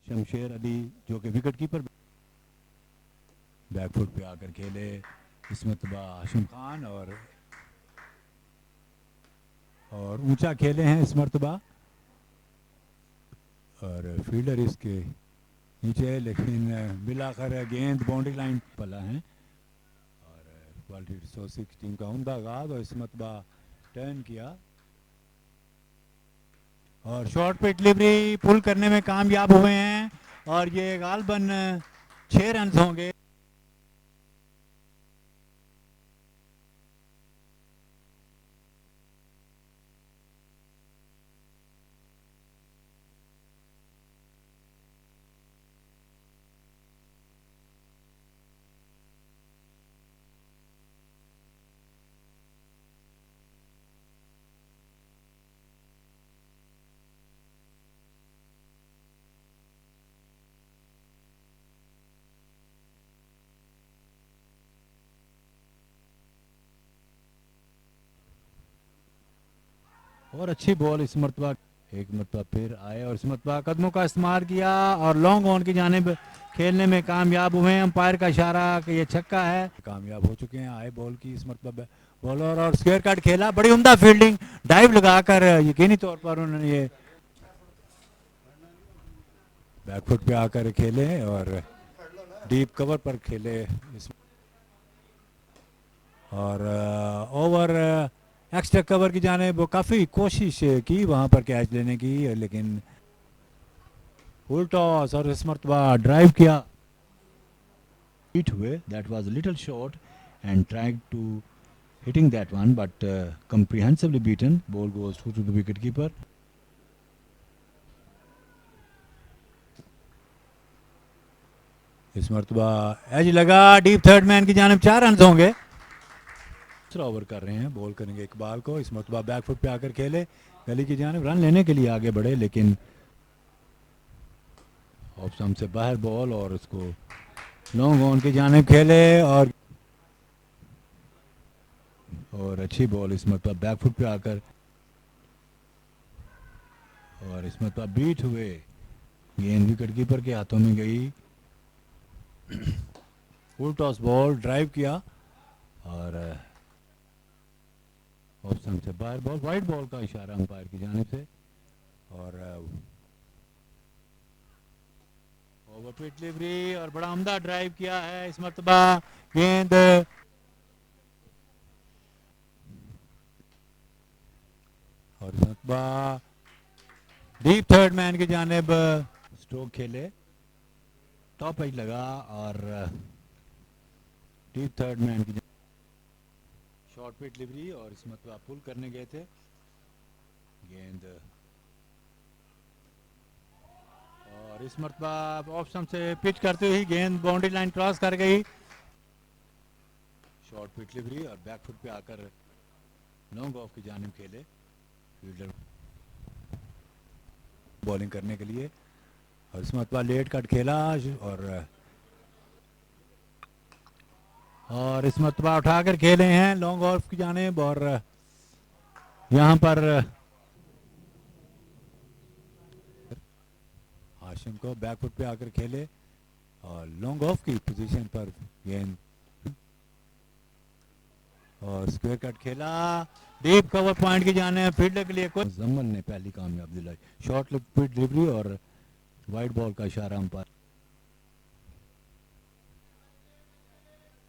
शमशेर अली जो कि wicket keeper back foot पे आकर खेले। इस मरतबा हाशिम खान और ऊंचा खेले हैं इस मरतबा, और फील्डर इसके नीचे, लेकिन बिलाखिर गेंद बाउंड्री लाइन पला है। और क्वालिटी रिसोर्स टीम का उम्दा आगाज, और इस मरतबा टर्न किया और शॉर्ट पे डिलीवरी पुल करने में कामयाब हुए हैं, और ये गालबन 6 रन होंगे। और अच्छी बॉल इस मरतबा, एक मरतबा फिर आए और इस मरतबा कदमों का इस्तेमाल किया और लॉन्ग ऑन की जानिब खेलने में कामयाब हुए हैं। अंपायर का इशारा कि ये छक्का है, कामयाब हो चुके हैं। आए बॉल की इस मरतबा बॉलर और स्क्वायर कट खेला, बड़ी उम्दा फील्डिंग, डाइव लगाकर यकीनी तौर पर उन्होंने ये बैकफुट पे आकर खेले और डीप कवर पर खेले इस, और ओवर एक्स्ट्रा कवर की जाने वो काफ़ी कोशिश की वहाँ पर कैच लेने की, लेकिन फुल टॉस और इस मरतबा ड्राइव किया, हिट हुए। That was a little shot and tried to hitting that one, but comprehensively beaten. Ball goes through to the wicket keeper. इस मरतबा एज लगा, डीप थर्ड मैन की जानिब 4 रन होंगे। दूसरा ओवर कर रहे हैं, बॉल करेंगे इकबाल को। इस मरतबा बैकफुट पे आकर खेले, गली की जानिब रन लेने के लिए आगे बढ़े, लेकिन ऑफ स्टंप से बाहर बॉल और उसको लॉन्ग ऑन की जानिब खेले, और अच्छी बॉल इस मरतबा बैकफुट पे आकर, और इस मरतबा बीट हुए, गेंद विकेट कीपर के हाथों में गई। फुल टॉस बॉल ड्राइव किया और ऑफ स्टंप से बाहर बॉल, वाइड बॉल का इशारा अंपायर की जानिब से, और ओवर पे डिलीवरी और बड़ा उम्दा ड्राइव किया है इस मरतबा। गेंद और इस मरतबा डीप थर्ड मैन की जानिब स्ट्रोक खेले, टॉप एज लगा और डीप थर्ड मैन की शॉर्ट पे डिलीवरी, और इस मरतबा पुल करने गए थे गेंद, और इस मरतबा ऑफ स्टंप से पिच करते हुए गेंद बाउंड्री लाइन क्रॉस कर गई। शॉर्ट पे डिलीवरी और बैकफुट पे आकर लॉन्ग ऑफ की जानिब खेले फील्डर बॉलिंग करने के लिए, और इस मरतबा लेट कट खेला, और इस मरतबा उठाकर खेले हैं लॉन्ग ऑफ की जानिब, और यहाँ पर हाशिम को बैकफुट पे आकर खेले और लॉन्ग ऑफ की पोजीशन पर गेंद, और स्क्वायर कट खेला, डीप कवर पॉइंट की जाने फील्डर के लिए जमन ने पहली कामयाब दिलाई, शॉर्ट डिलीवरी और वाइड बॉल का इशारा अंपायर।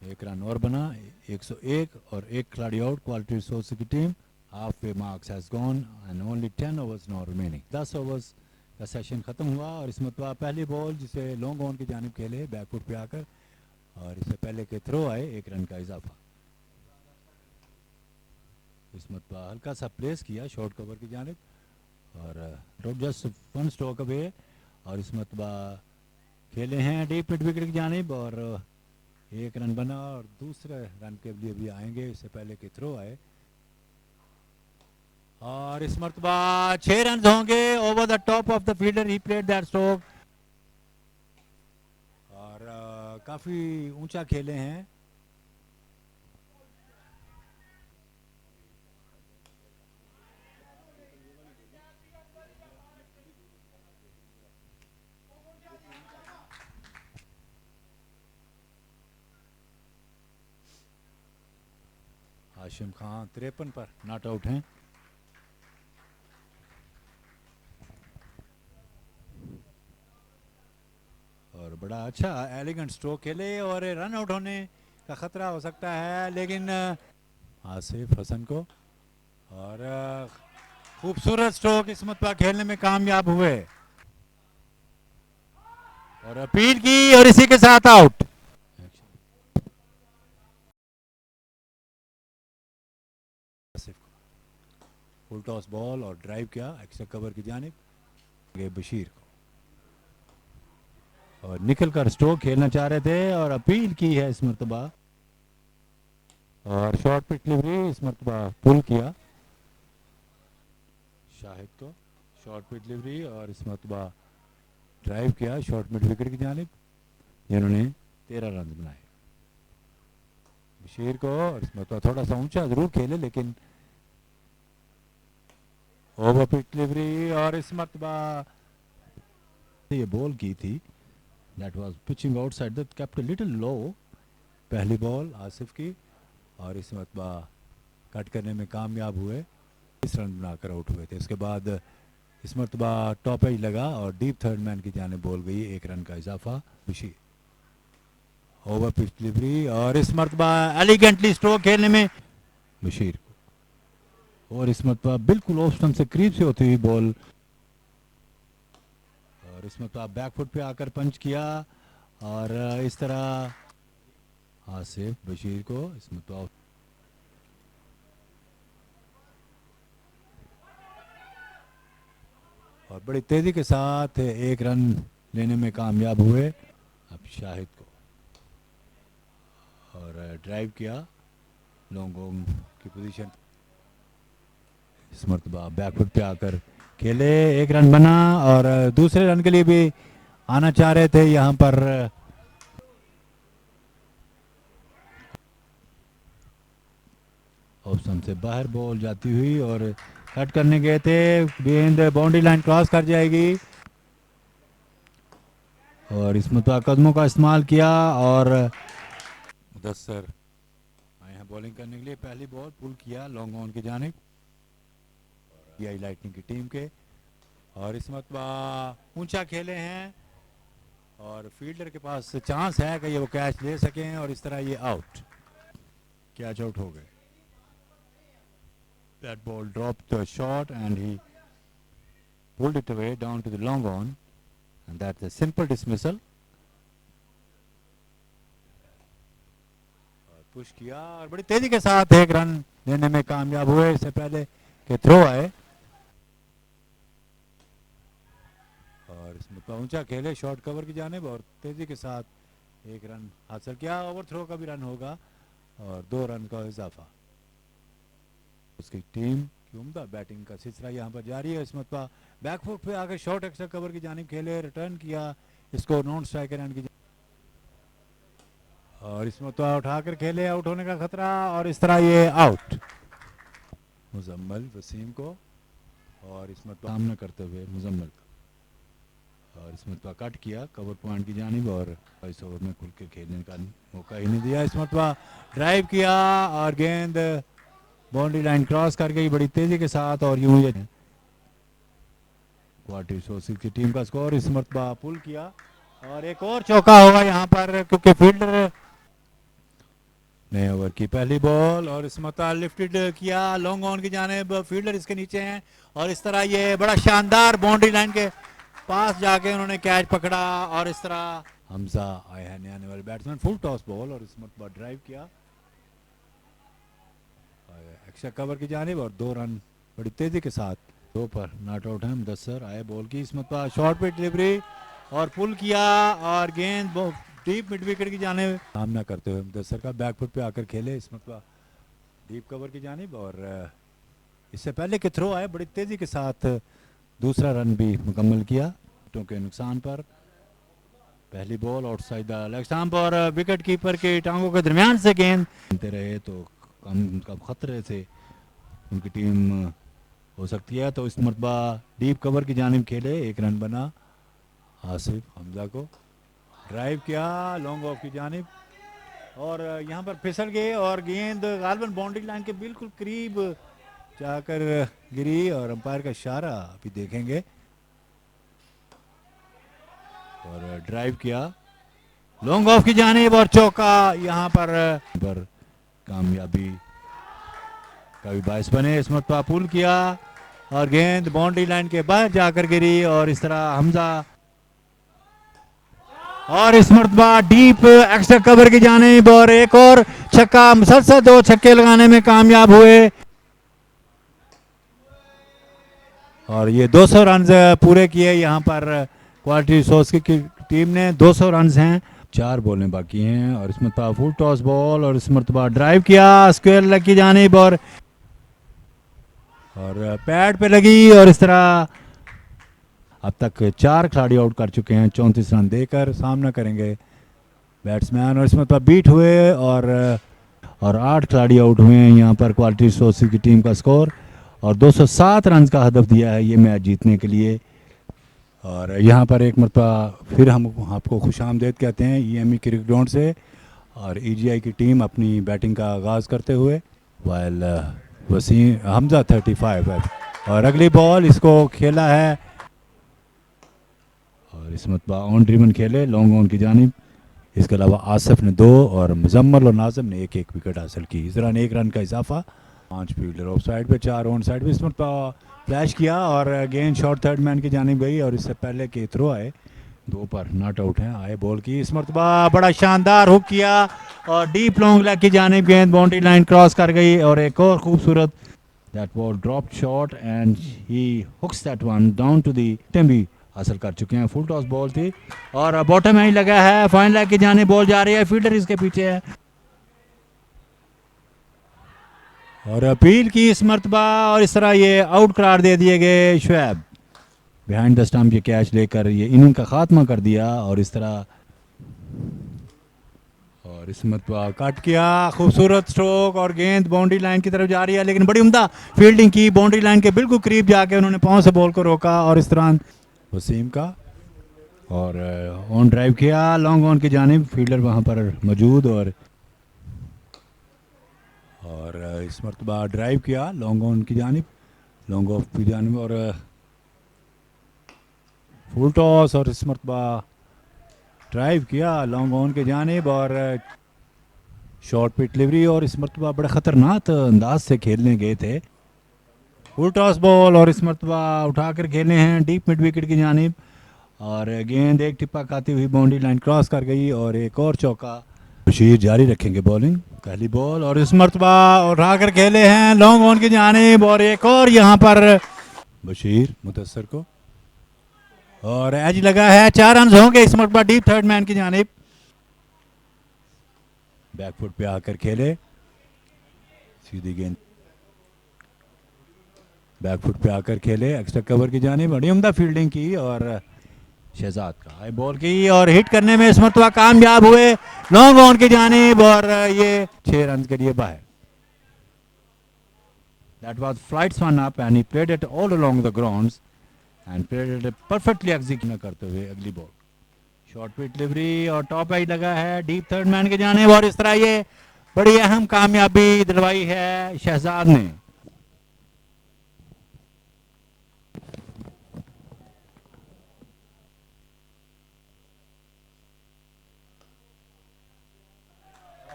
1 रन और बना, 101 और 1 खिलाड़ी आउट। क्वालिटी रिसोर्स की team half way marks has gone and only 10 overs now remaining. 10 overs का सेशन खत्म हुआ, और इस मरतबा पहली बॉल जिसे लॉन्ग ऑन की जानिब खेले बैकफुट पे आकर, और इससे पहले के थ्रो आए 1 रन का इजाफा। इस मरतबा हल्का सा प्लेस किया शॉर्ट कवर की जानिब, और जस्ट 1 स्ट्रोक अवे, और इस मरतबा खेले हैं डीप मिड विकेट की जानिब, और 1 रन बना, और दूसरे रन के लिए भी आएंगे, इससे पहले के थ्रो आए, और इस मरतबा 6 रन होंगे over the top of the fielder, he played that stroke, और काफ़ी ऊंचा खेले हैं। हाशिम खान 53 पर नॉट आउट हैं। और बड़ा अच्छा एलिगेंट स्ट्रोक खेले और रन आउट होने का खतरा हो सकता है, लेकिन आसिफ हसन को और खूबसूरत स्ट्रोक इस मरतबा खेलने में कामयाब हुए और अपील की और इसी के साथ आउट। आसिफ को फुल टॉस बॉल और ड्राइव किया एक्स्ट्रा कवर की जानिब बशीर को और निकल कर स्ट्रोक खेलना चाह रहे थे और अपील की है इस मरतबा और शॉर्ट पिच डिलीवरी इस मरतबा पुल किया शाहिद को शॉर्ट पिच डिलीवरी और इस मरतबा ड्राइव किया शॉर्ट मिड विकेट की जानिब जिन्होंने 13 रन बनाए बशीर को और इस मरतबा थोड़ा सा ऊंचा जरूर खेले लेकिन ओवर पिच डिलीवरी और इस मरतबा ये बॉल की थी that was pitching outside that kept a little low. पहली बॉल आसिफ की और इस मरतबा कट करने में कामयाब हुए 20 रन बनाकर आउट हुए थे। इसके बाद इस मरतबा टॉप एज लगा और डीप थर्ड मैन की जाने बॉल गई 1 रन का इजाफा बशीर ओवर पिच डिलीवरी और इस मरतबा एलिगेंटली स्ट्रोक खेलने में बशीर को और इस मरतबा बिल्कुल ऑफ स्टंप से करीब से होती हुई बॉल और इस मरतबा बैकफुट पे आकर पंच किया और इस तरह आसिफ बशीर को इस मरतबा और बड़ी तेजी के साथ 1 रन लेने में कामयाब हुए। अब शाहिद को और ड्राइव किया लॉन्ग ऑन की पोजीशन इस मरतबा बैकफुट पे आकर खेले 1 रन बना और दूसरे रन के लिए भी आना चाह रहे थे यहाँ पर ऑप्शन से बाहर बॉल जाती हुई और कट करने गए थे गेंद बाउंड्री लाइन क्रॉस कर जाएगी और इस मरतबा कदमों का इस्तेमाल किया और मुदस्सर आए हैं बॉलिंग करने के लिए। पहली बॉल पुल किया लॉन्ग ऑन की जानिब लाइटनिंग की टीम के और इस मरतबा ऊंचा खेले हैं और फील्डर के पास चांस है कि ये वो कैच ले सकें और इस तरह ये आउट कैच आउट हो गए। That ball dropped short and he pulled it away down to the long on and that's a simple dismissal और पुश किया और बड़ी तेजी के साथ 1 रन लेने में कामयाब हुए। इससे पहले के थ्रो आए और इसमें ऊंचा खेले शॉर्ट कवर की जानिब और तेजी के साथ 1 रन हासिल किया। ओवर थ्रो का भी रन होगा और 2 रन का इजाफा। उसकी टीम की उम्दा बैटिंग का सिलसिला यहाँ पर जारी है। इस मरतबा बैकफुट पे आकर शॉर्ट एक्स्ट्रा कवर की जानिब खेले रिटर्न किया इसको नॉन स्ट्राइकर रन की और इस मरतबा उठाकर खेले आउट होने का खतरा और इस तरह ये आउट मुजम्मल वसीम को और इस मरतबा सामना करते हुए मुजम्मल और इस मरतबा कट किया कवर पॉइंट की जानिब और इस ओवर में खुल के खेलने का मौका ही नहीं दिया। इस मरतबा ड्राइव किया और गेंद बाउंड्री लाइन क्रॉस कर गई बड़ी तेजी के साथ और यूं ये क्वार्टर सोसिल की टीम का स्कोर इस मरतबा पुल किया और एक और चौका होगा यहाँ पर क्योंकि फील्डर नए ओवर की पहली बॉल और इस मरतबा लिफ्टेड किया लॉन्ग ऑन की जानिब फील्डर इसके नीचे हैं और इस तरह ये बड़ा शानदार बाउंड्री लाइन के पास जाके उन्होंने कैच पकड़ा और इस तरह हमजा आए हैं नए आने वाले बैट्समैन फुल टॉस बॉल और इस मरतबा ड्राइव किया एक्स्ट्रा कवर की जानिब और 2 रन बड़ी तेजी के साथ 2 पर नॉट आउट है। मुदस्सर आए बॉल की इस मरतबा शॉर्ट पे डिलीवरी और पुल किया और गेंद डीप मिड विकेट की जानिब सामना करते हुए मुदस्सर का बैकफुट पे आकर खेले इस मरतबा डीप कवर की जानिब और इससे पहले के थ्रो आए बड़ी तेजी के साथ दूसरा रन भी मुकम्मल किया के नुकसान पर। पहली ball outside the leg stump और विकेट कीपर के टांगों के दरमियान से गेंद रहे तो कम खतरे से उनकी टीम हो सकती है। तो इस मरतबा डीप कवर की जानिब खेले 1 रन बना आसिफ हमजा को ड्राइव किया लॉन्ग ऑफ की जानिब और यहाँ पर फिसल गए और गेंद गालबन बाउंड्री लाइन के बिल्कुल करीब जाकर गिरी और अंपायर का इशारा अभी देखेंगे। और ड्राइव किया लॉन्ग ऑफ की जानिब और चौका यहाँ पर कामयाबी का भी बायस बने। इस मरतबा पुल किया और गेंद बाउंड्री लाइन के बाहर जाकर गिरी और इस तरह हमजा और इस मरतबा डीप एक्स्ट्रा कवर की जानिब और एक और छक्का, मुसलसल 2 छक्के लगाने में कामयाब हुए और ये 200 रन पूरे किए यहाँ पर क्वालिटी रिसोर्स की टीम ने। 200 रन हैं, 4 बॉलें बाकी हैं और इस मरतबा फुल टॉस बॉल और इस मरतबा ड्राइव किया स्क्वायर लेग की जानिब और पैड पे लगी और इस तरह अब तक 4 खिलाड़ी आउट कर चुके हैं। 34 रन देकर सामना करेंगे बैट्समैन और इस मरतबा बीट हुए और 8 खिलाड़ी आउट हुए हैं यहाँ पर क्वालिटी रिसोर्स की टीम का स्कोर और 207 रन का हदफ दिया है ये मैच जीतने के लिए। और यहाँ पर एक मरतबा फिर हम आपको खुश आमदेद कहते हैं EME क्रिकेट ग्राउंड से और EGI की टीम अपनी बैटिंग का आगाज़ करते हुए वाइल वसीम हमजा 35 है और अगली बॉल इसको खेला है और इस मरतबा ऑन ड्रीमन खेले लॉन्ग ऑन की जानिब। इसके अलावा आसिफ ने 2 और मुजम्मल और नाज़िम ने 1-1 विकेट हासिल की। इस दौरान 1 रन का इजाफा। 5 फील्डर ऑफ साइड पे, 4 ऑन साइड पे। इस मरतबा फ्लैश किया और गेंद शॉर्ट थर्ड मैन की जानिब गई और इससे पहले के थ्रो आए 2 पर नॉट आउट हैं आए बॉल की। इस मरतबा बड़ा शानदार हुक किया और डीप लॉन्ग लेग की जानिब गेंद बाउंड्री लाइन क्रॉस कर गई और एक और खूबसूरत that ball dropped shot and he hooks that one down to the भी हासिल कर चुके हैं। फुल टॉस बॉल थी और बॉटम में ही लगा है। फाइन लेग की जानिब बॉल जा रही है, फील्डर इसके पीछे है और अपील की इस मरतबा और इस तरह ये आउट करार दे दिए गए। शुएब बिहाइंड द स्टंप ये कैच लेकर ये इनिंग का खात्मा कर दिया और इस तरह और इस मरतबा कट किया, खूबसूरत स्ट्रोक और गेंद बाउंड्री लाइन की तरफ जा रही है लेकिन बड़ी उम्दा फील्डिंग की। बाउंड्री लाइन के बिल्कुल करीब जाके उन्होंने पांव से बॉल को रोका और इस तरह वसीम का और ऑन ड्राइव किया लॉन्ग ऑन की जानिब। फील्डर वहां पर मौजूद और इस मरतबा ड्राइव किया लॉन्ग ऑन की जानिब, लॉन्ग ऑफ की जानिब और फुल टॉस और इस मरतबा ड्राइव किया लॉन्ग ऑन के जानिब और शॉर्ट पिच डिलीवरी और इस मरतबा बड़े ख़तरनाक अंदाज से खेलने गए थे। फुल टॉस बॉल और इस मरतबा उठाकर खेले हैं डीप मिड विकेट की जानिब और गेंद एक टिप्पा खाती हुई बाउंड्री लाइन क्रॉस कर गई और एक और चौका। बशीर जारी रखेंगे बॉलिंग, पहली बॉल और इस मरतबा उठाकर खेले हैं लॉन्ग ऑन की जानिब और एक और यहाँ पर बशीर मुदस्सर को और एज लगा है। 4 रन होंगे इस मरतबा डीप थर्ड मैन की जानिब। बैकफुट पे आकर खेले सीधी गेंद, बैकफुट पे आकर खेले एक्स्ट्रा कवर की जानिब। बड़ी उम्दा फील्डिंग की और शहजाद का हाई बॉल की और हिट करने में इस मरतबा कामयाब हुए लॉन्ग ऑन की जानिब और ये 6 रन के लिए बाहर। That was flights one up and he played it all along the grounds and played it perfectly execute करते हुए अगली बॉल शॉर्ट पिच डिलीवरी और टॉप एज लगा है डीप थर्ड मैन के जानिब और इस तरह ये बड़ी अहम कामयाबी दिलवाई है शहजाद ने।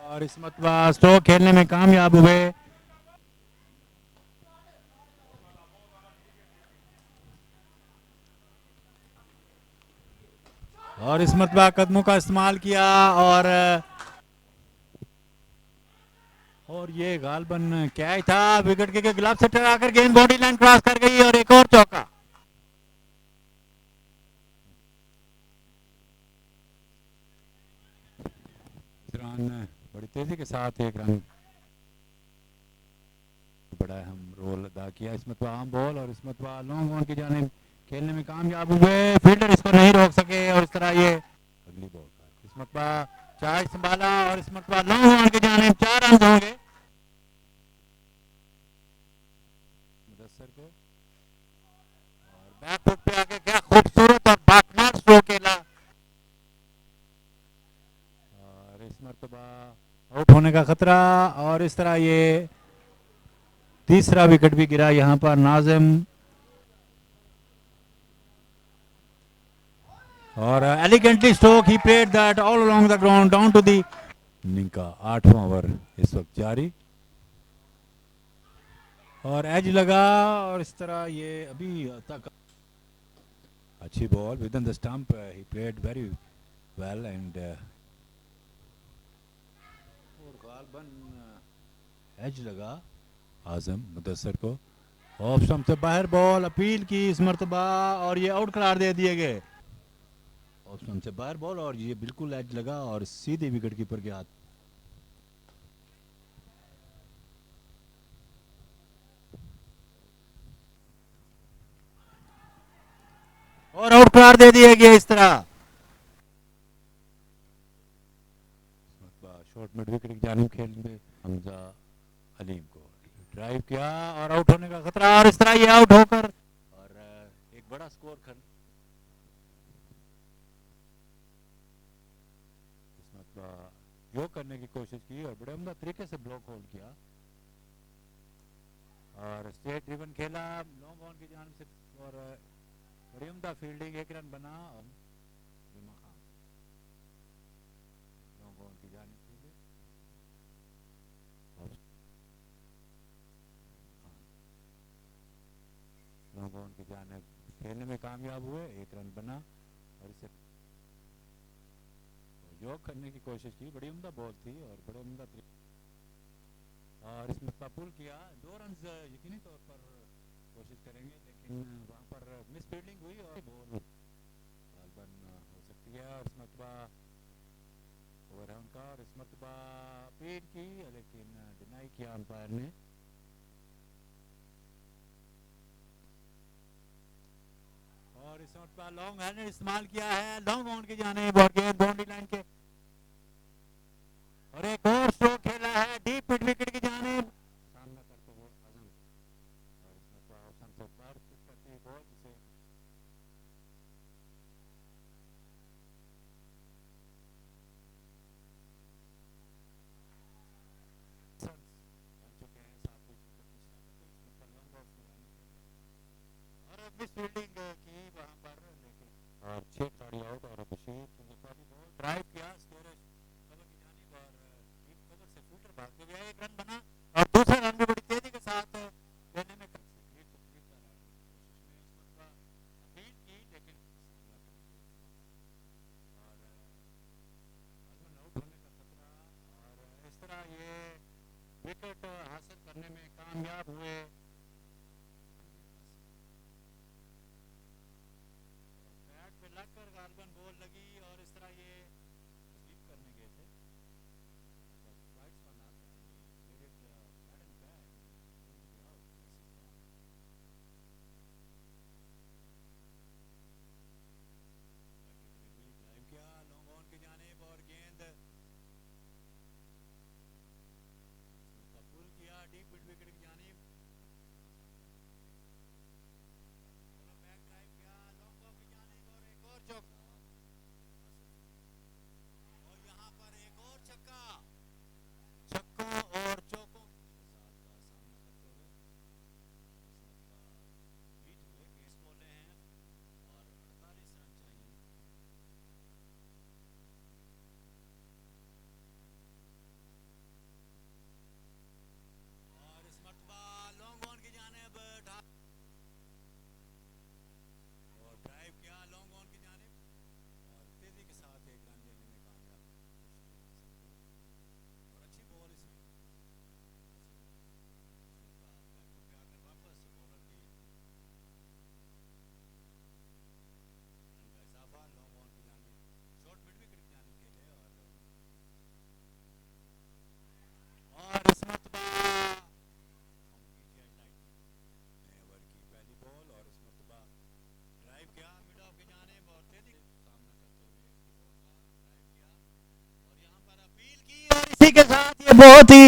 और इस मरतबा स्ट्रोक खेलने में कामयाब हुए और इस मरतबा कदमों का इस्तेमाल किया और ये गालबन कैच था विकेट के ग्लव से टकराकर गेंद बाउंड्री लाइन क्रॉस कर गई और एक और चौका। रन बड़ी तेजी के साथ 1 रन बड़ा अहम रोल अदा किया। इस मरतबा आम बॉल और इस मरतबा लॉन्ग ऑन की जानिब खेलने में कामयाब हुए, फील्डर इसको नहीं रोक सके और इस तरह ये अगली बॉल इस मरतबा चार्ज संभाला और इस मरतबा लॉन्ग ऑन की जानिब 4 रन होंगे मुदस्सर को और बैक फुट पे आके क्या खूबसूरत और बाकमाल स्ट्रोक खेला और इस मरतबा होने का खतरा, और इस तरह ये तीसरा विकेट भी गिरा यहाँ पर नाजिम, और elegantly stroke he played that all along the ground down to the. Inning का 8वां ओवर इस वक्त जारी, और एज लगा, और इस तरह ये अभी तक अच्छी ball within the stump, he played very well, and edge लगा आजम मुदस्सर को, ऑफ स्टंप से बाहर बॉल अपील की इस मरतबा, और ये आउट करार दे दिए गए। ऑफ स्टंप से बाहर बॉल, और ये बिल्कुल एज लगा और सीधे विकेट कीपर के हाथ। और आउट करार दे दिया गया इस तरह। शॉर्ट मिड विकेट की जानिब खेलेंगे हमजा अलीम को, ड्राइव किया और आउट होने का खतरा, और इस तरह ये आउट होकर और एक बड़ा स्कोर खन योग करने की कोशिश की और बड़े उम्दा तरीके से ब्लॉक होल्ड किया, और स्टेट ड्रिवन खेला लॉन्ग ऑन की जानिब से, और बड़ी उम्दा फील्डिंग, एक रन बना, और लॉन्ग ऑन की जानिब खेले, लॉन्ग ऑन की जानिब खेलने में कामयाब हुए, एक रन बना, और इसे योग करने की कोशिश की, बड़ी उम्दा बॉल थी और बड़े उम्दा, और इसमें पुल किया, 2 रन यकीनी तौर पर कोशिश करेंगे, लेकिन वहाँ पर मिस फील्डिंग हुई और बॉल गालबन हो सकती है, और इस मरतबा ओवर है उनका, और इस मरतबा अपील की लेकिन डिनाई किया अंपायर ने, और इस मरतबा लॉन्ग हैंड इस्तेमाल किया है, लॉन्ग ऑन की जानिब और गेंद बाउंड्री लाइन के, और एक और स्ट्रोक खेला है डीप मिड विकेट की जानिब, सामना करते हुए आजम, और इस मरतबा ऑप्शन से बाहर करती है बॉल, जिसे मिस फील्डिंग की वहां पर, लेकिन और 6 खिलाड़ी आउट, और अभिषेक ड्राइव किया स्टोरेज कवर की जानिब, और डीप कवर से फील्डर भागते हुए एक रन बना, और दूसरा रन भी बड़ी तेजी के साथ लेने में अपील की, लेकिन और आउट होने का खतरा, और इस तरह ये विकेट हासिल करने में कामयाब हुए। लगकर गालबन बॉल लगी, और इस तरह ये स्वीप करने गए थे, किया लॉन्ग ऑन की जानिब, और गेंद पुल किया डीप मिड विकेट की जानिब, बैक ड्राइव किया लॉन्ग ऑफ की जानिब, और एक और चौका, और यहाँ पर एक और छक्का, छक्कों और चौकों के साथ का सामना करते हुए 20 हुए, 20 बोले हैं और 48 रन चाहिए, और इस मरतबा लॉन्ग ऑन की जानिब, और ड्राइव किया लॉन्ग ऑन की जानिब, और तेजी के साथ एक रन लेने में कामयाब, और अच्छी बॉल इसमें आकर वापस बॉलर की रन का इजाफा, लॉन्ग ऑन की जानिब शॉर्ट मिड विकेट की जानिब खेले, और इस मरतबा ओवर की पहली बॉल, और इस मरतबा ड्राइव किया मिड ऑफ की जानिब, और तेजी सामना करते हुए ड्राइव किया, और यहाँ पर अपील की, और इसी के साथ ये बहुत ही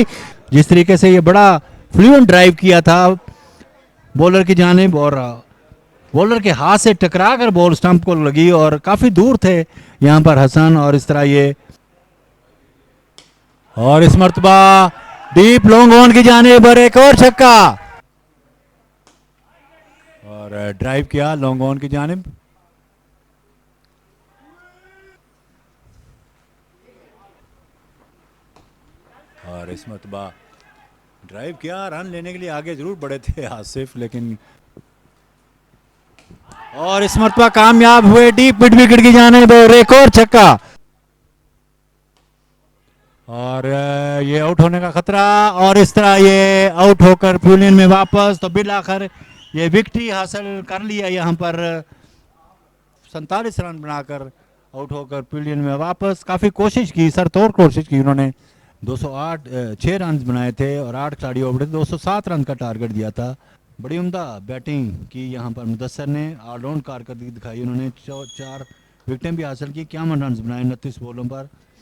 जिस तरीके से ये बड़ा फ्लुएंट ड्राइव किया था बॉलर की जानिब, और बॉलर के हाथ से टकरा कर बॉल स्टंप को लगी, और काफी दूर थे यहाँ पर हसन, और इस तरह ये और इस मर्तबा डीप लॉन्ग ऑन की जाने पर एक और छक्का और ड्राइव किया लॉन्ग ऑन की जानिब। और इस मरतबा ड्राइव किया, रन लेने के लिए आगे जरूर बढ़े थे आसिफ, लेकिन और इस मरतबा कामयाब हुए डीप मिड विकेट की जानिब और एक और छक्का और ये आउट होने का खतरा और इस तरह ये आउट होकर प्यूलियन में वापस। तो बिल आखिर ये विकेट हासिल कर लिया यहाँ पर 47 रन बनाकर आउट होकर प्यूलियन में वापस। काफ़ी कोशिश की, सरतोड़ कोशिश की उन्होंने, 208 6 रन बनाए थे और 8 खिलाड़ी ओवर थे, 207 रन का टारगेट दिया था। बड़ी उम्दा बैटिंग की यहाँ पर मुदस्सर ने, ऑलराउंड कारकर्दगी दिखाई उन्होंने, 4 विकेटें भी हासिल की, 51 रन बनाए 29 बॉलों पर।